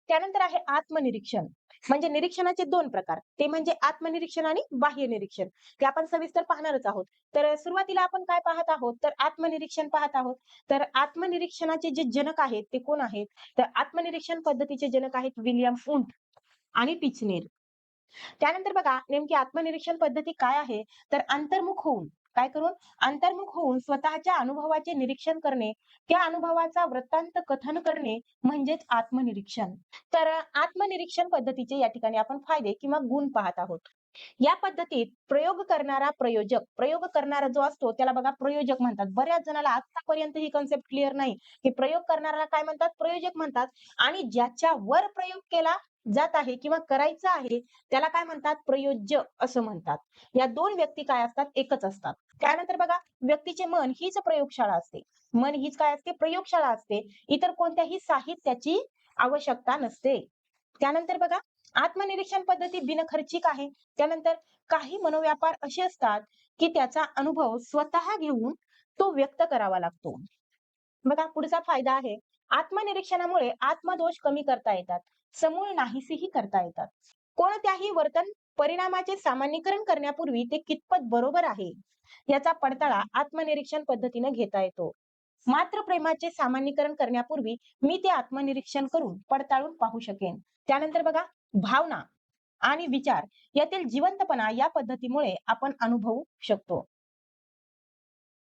त्यानंतर आहे आत्मनिरीक्षण. म्हणजे निरीक्षणाचे 2 प्रकार. ते म्हणजे आत्मनिरीक्षण आणि बाह्य निरीक्षण. ते आपण सविस्तर पाहणारच आहोत. तर सुरुवातीला आपण काय पाहत आहोत, तर आत्मनिरीक्षण पाहत आहोत. तर आत्मनिरीक्षणाचे जे जनक आहेत, ते कोण आहेत? तर आत्मनिरीक्षण पद्धतीचे जनक आहेत विल्यम वुंट आणि टिचनेर. त्यानंतर बघा नेमकी आत्मनिरीक्षण पद्धती काय आहे? तर अंतर्मुख होऊन, काय करून? अंतर्मुख होऊन स्वतःच्या अनुभवाचे निरीक्षण करणे, त्या अनुभवाचा वृत्तांत कथन करणे म्हणजेच आत्मनिरीक्षण. तर आत्मनिरीक्षण पद्धतीचे या ठिकाणी आपण फायदे किंवा गुण पाहत आहोत. या पद्धतीत प्रयोग करणारा जो असतो त्याला बघा प्रयोजक म्हणतात. बऱ्याच जणाला आतापर्यंत ही कन्सेप्ट क्लिअर नाही, की प्रयोग करणाऱ्याला काय म्हणतात? प्रयोजक म्हणतात आणि ज्याच्यावर प्रयोग केला जात आहे किंवा करायचा आहे त्याला काय म्हणतात? प्रयोज्य असं म्हणतात. या 2 व्यक्ती काय असतात? एकच असतात. त्यानंतर बघा व्यक्तीचे मन हीच प्रयोगशाळा असते. मन हीच काय असते? प्रयोगशाळा असते. इतर कोणत्याही साहित्याची आवश्यकता नसते. त्यानंतर बघा आत्मनिरीक्षण पद्धती बिनखर्चिक आहे. त्यानंतर काही मनोव्यापार असे असतात, की त्याचा अनुभव स्वतः घेऊन तो व्यक्त करावा लागतो. बघा पुढचा फायदा आहे, आत्मनिरीक्षणामुळे आत्मदोष कमी करता येतात. समूळ नाहीसेही करता येतात. कोणत्याही वर्तन परिणामाचे सामान्यीकरण करण्यापूर्वी ते कितपत बरोबर आहे, याचा पडताळा आत्मनिरीक्षण पद्धतीने घेता येतो. मात्र प्रेमाचे सामान्यीकरण करण्यापूर्वी मी ते आत्मनिरीक्षण करून पडताळून पाहू शकेन. त्यानंतर बघा भावना आणि विचार यातील जिवंतपणा या पद्धतीमुळे आपण अनुभवू शकतो.